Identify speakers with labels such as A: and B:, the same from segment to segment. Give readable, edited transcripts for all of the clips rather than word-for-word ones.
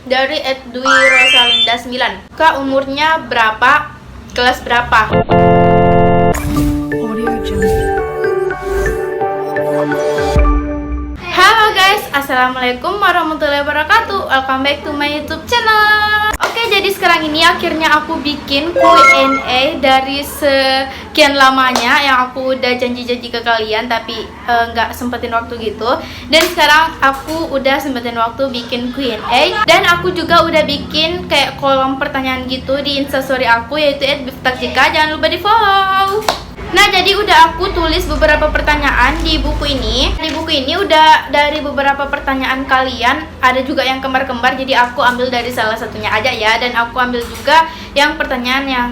A: dari @dwi_rosalinda9. Kak, umurnya berapa? Kelas berapa? Halo guys, assalamualaikum warahmatullahi wabarakatuh. Welcome back to my YouTube channel. Oke, jadi sekarang ini akhirnya aku bikin Q&A dari sekian lamanya yang aku udah janji-janji ke kalian, tapi nggak sempetin waktu gitu. Dan sekarang aku udah sempetin waktu bikin Q&A, dan aku juga udah bikin kayak kolom pertanyaan gitu di instastory aku, yaitu @biftakjika. Jangan lupa di follow. Nah, jadi udah aku tulis beberapa pertanyaan di buku ini. Di buku ini udah dari beberapa pertanyaan kalian, ada juga yang kembar-kembar, jadi aku ambil dari salah satunya aja ya. Dan aku ambil juga yang pertanyaan yang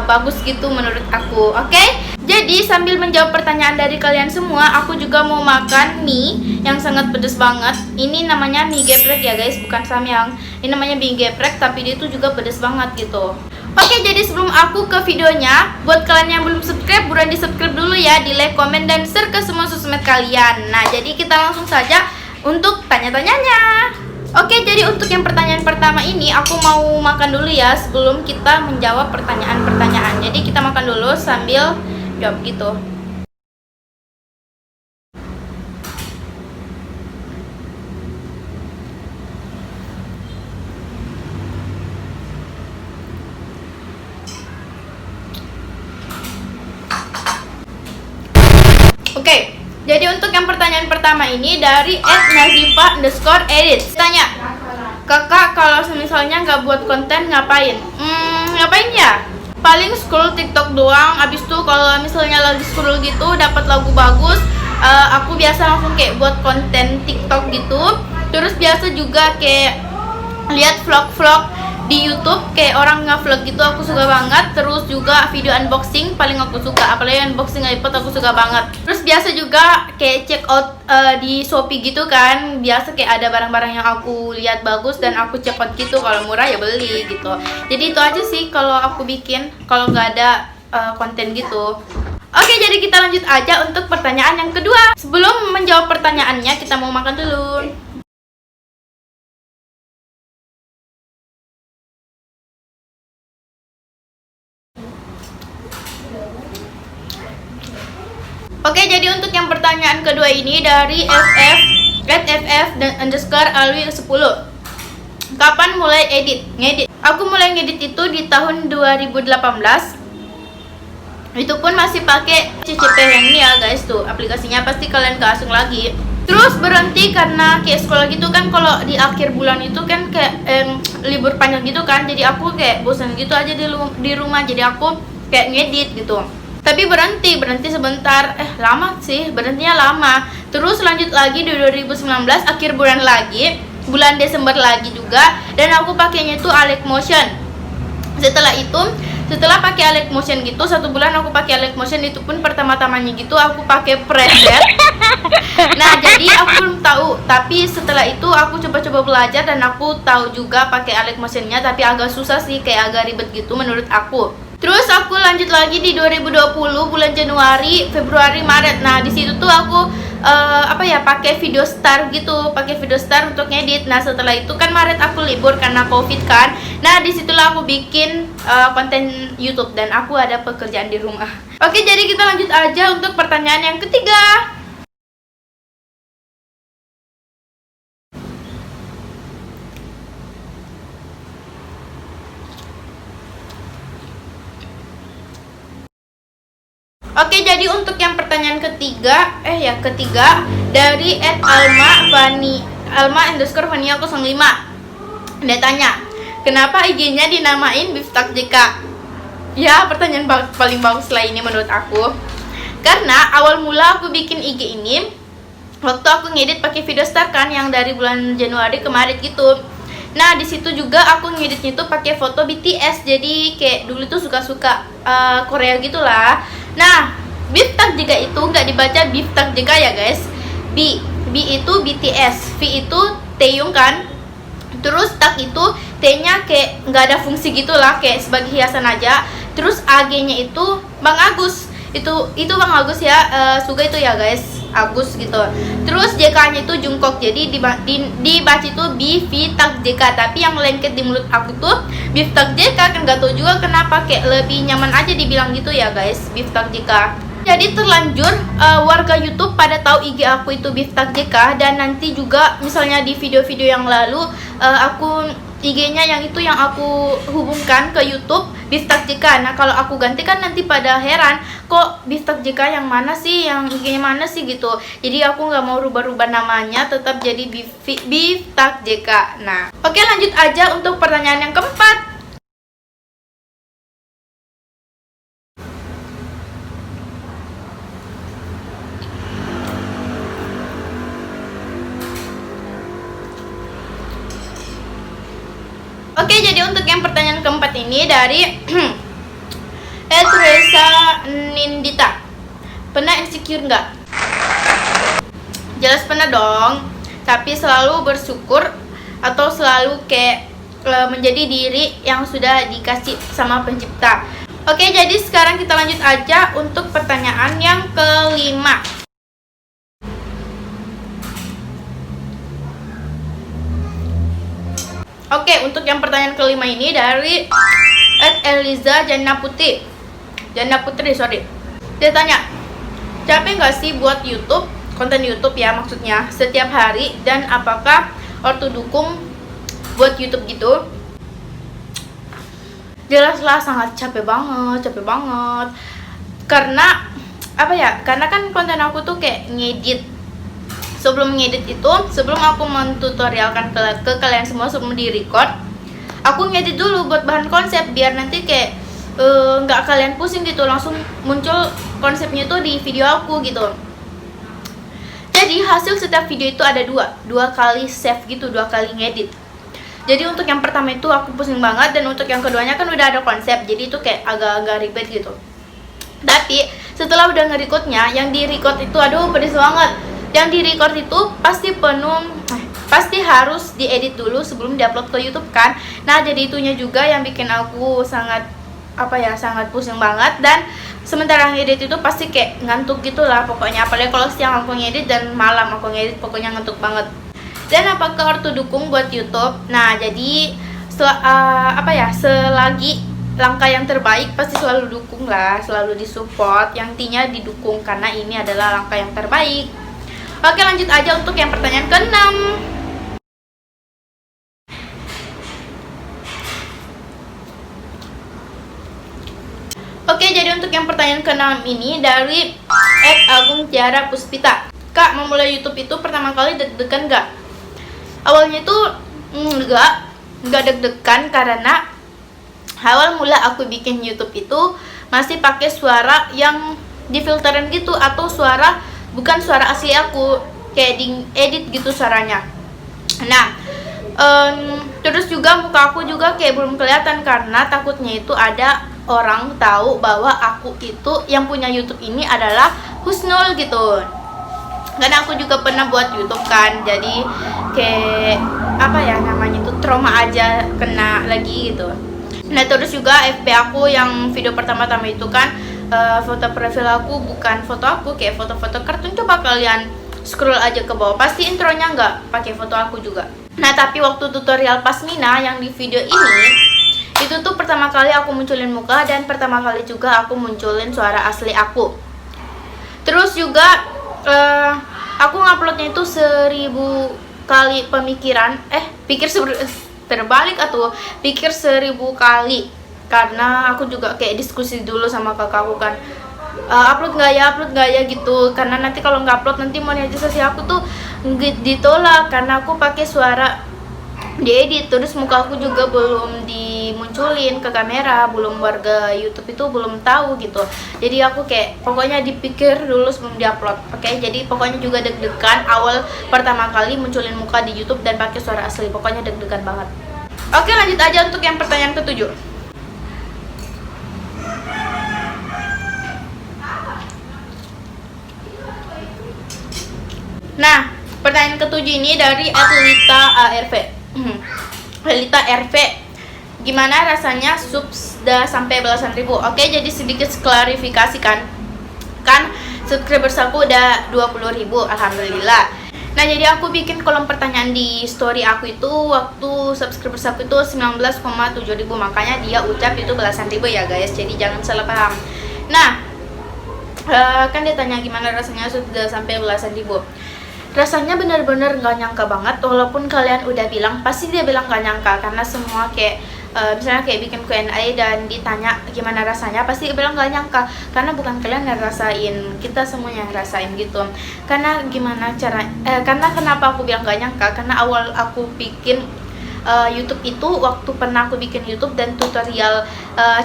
A: bagus gitu menurut aku. Oke? Jadi sambil menjawab pertanyaan dari kalian semua, aku juga mau makan mie yang sangat pedes banget. Ini namanya mie geprek ya guys, bukan samyang. Ini namanya mie geprek, tapi dia tuh juga pedes banget gitu. Oke, jadi sebelum aku ke videonya, buat kalian yang belum subscribe, buruan di subscribe dulu ya, di like, komen, dan share ke semua sosmed kalian. Nah, jadi kita langsung saja untuk tanya-tanyanya. Oke, jadi untuk yang pertanyaan pertama ini, aku mau makan dulu ya sebelum kita menjawab pertanyaan-pertanyaan. Jadi kita makan dulu sambil jawab gitu. Oke, jadi untuk yang pertanyaan pertama ini dari @nazifa_edit. Tanya, kakak kalau misalnya nggak buat konten ngapain? Ngapain ya? Paling scroll TikTok doang. Abis itu kalau misalnya lagi scroll gitu dapat lagu bagus, aku biasa langsung kayak buat konten TikTok gitu. Terus biasa juga kayak lihat vlog-vlog di YouTube, kayak orang nge-vlog gitu, aku suka banget. Terus juga video unboxing paling aku suka, apalagi unboxing iPod aku suka banget. Terus biasa juga kayak check out di Shopee gitu kan, biasa kayak ada barang-barang yang aku lihat bagus dan aku check out gitu, kalau murah ya beli gitu. Jadi itu aja sih kalau aku bikin, kalau nggak ada konten gitu. Oke, jadi kita lanjut aja untuk pertanyaan yang kedua. Sebelum menjawab pertanyaannya, kita mau makan dulu. Oke, jadi untuk yang pertanyaan kedua ini dari @ff_alwi10. Kapan mulai ngedit? Aku mulai ngedit itu di tahun 2018. Itu pun masih pakai CCP yang ini ya guys, tuh aplikasinya, pasti kalian gak asing lagi. Terus berhenti karena kayak sekolah gitu kan, kalau di akhir bulan itu kan kayak libur panjang gitu kan, jadi aku kayak bosan gitu aja di rumah, jadi aku kayak ngedit gitu. Tapi berhenti sebentar, lama sih, berhentinya lama. Terus lanjut lagi di 2019 akhir bulan lagi, bulan Desember lagi juga, dan aku pakainya itu Alec-Motion. Setelah pakai Alec-Motion gitu, 1 bulan aku pakai Alec-Motion, itu pun pertama-tamanya gitu aku pakai preset. Nah, jadi aku belum tahu, tapi setelah itu aku coba-coba belajar dan aku tahu juga pakai Alec-Motionnya, tapi agak susah sih, kayak agak ribet gitu menurut aku. Terus aku lanjut lagi di 2020 bulan Januari, Februari, Maret. Nah, di situ tuh aku pakai Video Star gitu, pakai Video Star untuk ngedit. Nah, setelah itu kan Maret aku libur karena Covid kan. Nah, disitulah aku bikin konten YouTube dan aku ada pekerjaan di rumah. Oke, jadi kita lanjut aja untuk pertanyaan yang ketiga. Oke, jadi untuk yang pertanyaan ketiga dari @alma_vania05. Dia tanya, kenapa IG-nya dinamain Biftakjika? Ya, pertanyaan paling bagus lah ini menurut aku. Karena awal mula aku bikin IG ini waktu aku ngedit pakai Video Star kan, yang dari bulan Januari kemarin gitu. Nah, di situ juga aku ngeditnya tuh pakai foto BTS. Jadi kayak dulu tuh suka-suka Korea gitulah. Nah, Biftakjika itu nggak dibaca Biftakjika ya guys. B itu BTS, V itu Taeyong kan. Terus tak itu T-nya kayak nggak ada fungsi gitulah, kayak sebagai hiasan aja. Terus AG-nya itu Bang Agus. Itu Bang Agus ya, Suga itu ya guys, Agus gitu. Terus JK-nya itu Jungkook, jadi dibaca itu Biftak JK, tapi yang lengket di mulut aku tuh Biftak JK, kan nggak tahu juga kenapa, kayak lebih nyaman aja dibilang gitu ya guys, Biftak JK. Jadi terlanjur warga YouTube pada tahu IG aku itu Biftak JK, dan nanti juga misalnya di video-video yang lalu aku IG-nya yang itu yang aku hubungkan ke YouTube Biftak JK. Nah kalau aku ganti kan nanti pada heran, kok Biftak JK yang mana sih, yang IG-nya mana sih gitu. Jadi aku nggak mau rubah-rubah namanya, tetap jadi Biftak JK. Nah oke, lanjut aja untuk pertanyaan yang keempat. Oke, jadi untuk yang pertanyaan keempat ini dari Teresa Nindita. Pernah insecure nggak? Jelas pernah dong, tapi selalu bersyukur atau selalu kayak menjadi diri yang sudah dikasih sama pencipta. Oke, jadi sekarang kita lanjut aja untuk pertanyaan yang kelima. Oke, untuk yang pertanyaan kelima ini dari Eliza Jana Putri, sorry. Dia tanya, capek nggak sih buat YouTube, konten YouTube ya maksudnya, setiap hari, dan apakah ortu dukung buat YouTube gitu? Jelaslah sangat capek banget. Karena apa ya? Karena kan konten aku tuh kayak ngedit. Sebelum ngedit itu, sebelum aku mentutorialkan ke kalian semua sebelum di-record, aku ngedit dulu buat bahan konsep, biar nanti kayak nggak kalian pusing gitu, langsung muncul konsepnya tuh di video aku gitu. Jadi hasil setiap video itu ada dua kali save gitu, 2 kali ngedit. Jadi untuk yang pertama itu aku pusing banget, dan untuk yang keduanya kan udah ada konsep, jadi itu kayak agak-agak ribet gitu. Tapi setelah udah nge-recordnya, yang di-record itu aduh pedes banget. Yang di-record itu pasti harus diedit dulu sebelum diupload ke YouTube kan. Nah, jadi itunya juga yang bikin aku sangat pusing banget. Dan sementara ngedit itu pasti kayak ngantuk gitulah pokoknya, apalagi kalau siang aku ngedit dan malam aku ngedit, pokoknya ngantuk banget. Dan apakah ortu dukung buat YouTube? Nah, jadi selagi langkah yang terbaik pasti selalu dukung lah, selalu disupport, yang intinya didukung karena ini adalah langkah yang terbaik. Oke, lanjut aja untuk yang pertanyaan ke-6. Oke, jadi untuk yang pertanyaan ke-6 ini dari Agung Tiara Puspita. Kak, memulai YouTube itu pertama kali deg-degan nggak? Awalnya itu nggak deg-degan, karena awal mula aku bikin YouTube itu masih pakai suara yang difilterin gitu, atau bukan suara asli aku, kayak di edit gitu suaranya. Nah, terus juga muka aku juga kayak belum kelihatan, karena takutnya itu ada orang tahu bahwa aku itu yang punya YouTube ini adalah Husnul gitu. Karena aku juga pernah buat YouTube kan, jadi kayak namanya itu trauma aja, kena lagi gitu. Nah, terus juga FB aku yang video pertama-tama itu kan, foto profil aku bukan foto aku, kayak foto-foto kartun. Coba kalian scroll aja ke bawah, pasti intronya nggak pakai foto aku juga. Nah, tapi waktu tutorial Pasmina yang di video ini, itu tuh pertama kali aku munculin muka, dan pertama kali juga aku munculin suara asli aku. Terus juga aku nguploadnya itu 1000 kali pemikiran, terbalik atau pikir 1000 kali, karena aku juga kayak diskusi dulu sama kakakku kan, upload nggak ya gitu, karena nanti kalau nggak upload nanti monetisasi aku tuh ditolak, karena aku pakai suara diedit. Terus muka aku juga belum dimunculin ke kamera, belum warga YouTube itu belum tahu gitu. Jadi aku kayak pokoknya dipikir dulu sebelum diupload. Oke, jadi pokoknya juga deg-degan awal pertama kali munculin muka di YouTube dan pakai suara asli, pokoknya deg-degan banget. Oke, lanjut aja untuk yang pertanyaan ke-7. Nah, pertanyaan ke-7 ini dari Atlita ARV. Atlita RV, gimana rasanya subs udah sampai belasan ribu? Oke, jadi sedikit klarifikasi kan. Kan subscribers aku udah 20.000, alhamdulillah. Nah, jadi aku bikin kolom pertanyaan di story aku itu waktu subscribers aku itu 19,7 ribu. Makanya dia ucap itu belasan ribu ya guys, jadi jangan salah paham. Nah, kan dia tanya gimana rasanya sudah sampai belasan ribu. Rasanya bener-bener gak nyangka banget. Walaupun kalian udah bilang, pasti dia bilang gak nyangka. Karena semua kayak misalnya kayak bikin Q&A dan ditanya gimana rasanya, pasti dia bilang gak nyangka. Karena bukan kalian yang rasain, kita semuanya yang rasain gitu. Karena gimana cara karena kenapa aku bilang gak nyangka, karena awal aku bikin YouTube itu, waktu pernah aku bikin YouTube dan tutorial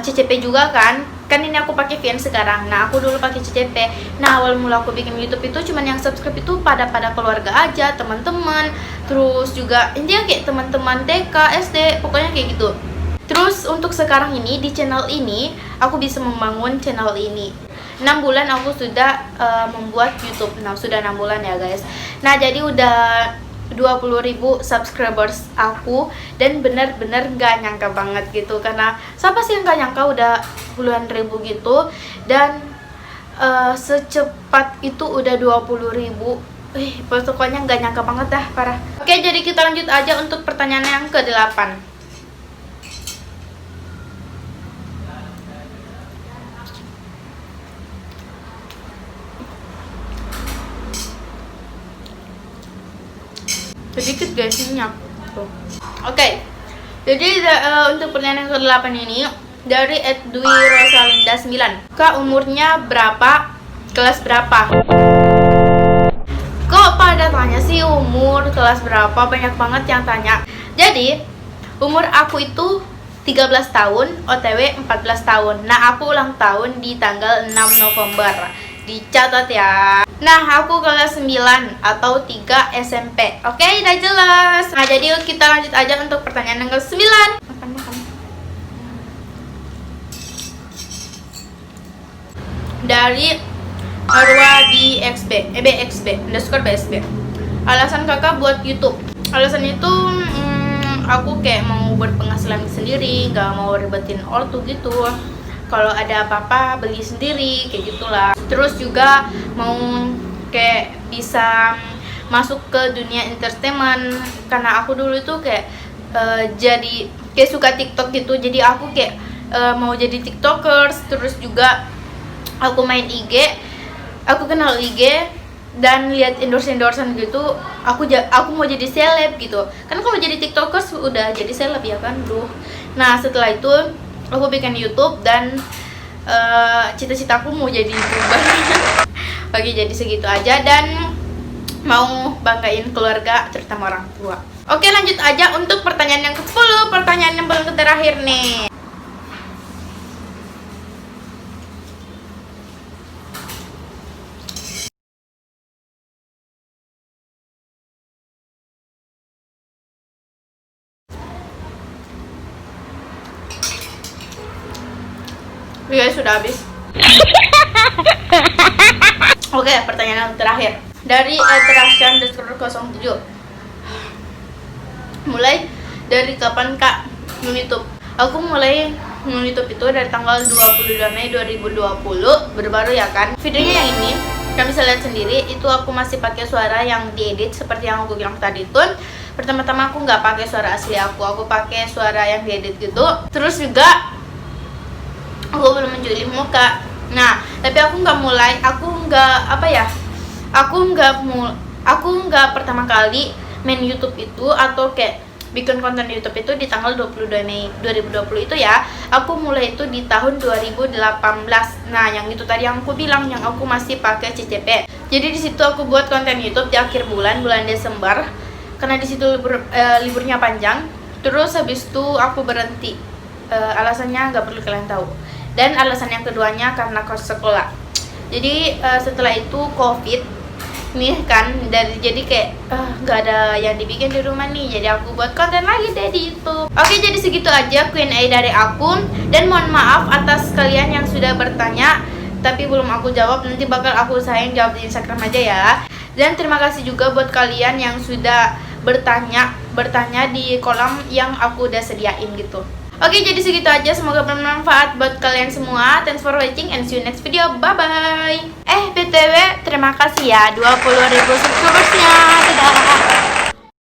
A: CCP juga kan ini aku pakai VN sekarang. Nah, aku dulu pakai CCP. Nah, awal mula aku bikin YouTube itu cuman yang subscribe itu pada keluarga aja, teman-teman, terus juga intinya kayak teman-teman TK, SD, pokoknya kayak gitu. Terus untuk sekarang ini di channel ini aku bisa membangun channel ini. 6 bulan aku sudah membuat YouTube. Nah, sudah 6 bulan ya guys. Nah, jadi udah 20.000 subscribers aku, dan bener-bener gak nyangka banget gitu. Karena siapa sih yang gak nyangka udah puluhan ribu gitu, dan secepat itu udah 20.000. Pokoknya gak nyangka banget dah, parah. Oke, jadi kita lanjut aja untuk pertanyaan yang ke-8. Sedikit guys, minyak tuh. Oke, jadi untuk pertanyaan yang ke-8 ini dari @dwi rosalinda 9. Kak, umurnya berapa, kelas berapa? Kok pada tanya sih umur, kelas berapa? Banyak banget yang tanya. Jadi umur aku itu 13 tahun, OTW 14 tahun. Nah, aku ulang tahun di tanggal 6 November. Dicatat ya. Nah, aku kelas 9 atau 3 SMP. Oke, udah jelas. Nah, jadi kita lanjut aja untuk pertanyaan yang ke-9. Dari Arwa BXB, BXB_BSB. Alasan kakak buat YouTube. Alasan itu aku kayak mau berpenghasilan sendiri, gak mau ribetin ortu gitu. Kalau ada apa-apa beli sendiri, kayak gitulah. Terus juga mau kayak bisa masuk ke dunia entertainment, karena aku dulu itu kayak jadi kayak suka TikTok gitu. Jadi aku kayak mau jadi TikTokers. Terus juga aku main IG, aku kenal IG dan lihat endorse-endorsean gitu. Aku mau jadi seleb gitu. Kan kalau jadi TikTokers udah jadi seleb ya kan, duh. Nah, setelah itu aku bikin YouTube dan cita-citaku mau jadi YouTuber. Oke, jadi segitu aja, dan mau banggain keluarga, terutama orang tua. Oke, lanjut aja untuk pertanyaan yang ke-10, pertanyaan yang paling terakhir nih. Guys, sudah habis. Oke, pertanyaan yang terakhir dari @rasyan_07. Mulai dari kapan kak YouTube? Aku mulai YouTube itu dari tanggal 22 Mei 2020, baru-baru ya kan. Videonya yang ini kalian bisa lihat sendiri. Itu aku masih pakai suara yang diedit seperti yang aku bilang tadi tuh. Pertama-tama aku nggak pakai suara asli aku pakai suara yang diedit gitu. Terus juga aku belum menjual muka. Nah, tapi aku nggak pertama kali main YouTube itu atau kayak bikin konten YouTube itu di tanggal 22 Mei 2020 itu ya. Aku mulai itu di tahun 2018. Nah, yang itu tadi yang aku bilang, yang aku masih pakai CCP. Jadi di situ aku buat konten YouTube di akhir bulan Desember, karena di situ liburnya panjang. Terus habis itu aku berhenti. Alasannya nggak perlu kalian tahu. Dan alasan yang keduanya karena kos sekolah. Jadi setelah itu COVID nih kan, jadi kayak nggak ada yang dibikin di rumah nih, jadi aku buat konten lagi deh di YouTube. Oke, jadi segitu aja Q&A dari aku, dan mohon maaf atas kalian yang sudah bertanya tapi belum aku jawab. Nanti bakal aku usahain jawab di Instagram aja ya. Dan terima kasih juga buat kalian yang sudah bertanya di kolom yang aku udah sediain gitu. Oke, jadi segitu aja. Semoga bermanfaat buat kalian semua. Thanks for watching and see you next video. Bye-bye. BTW, terima kasih ya 20.000 subscribersnya. Dadah.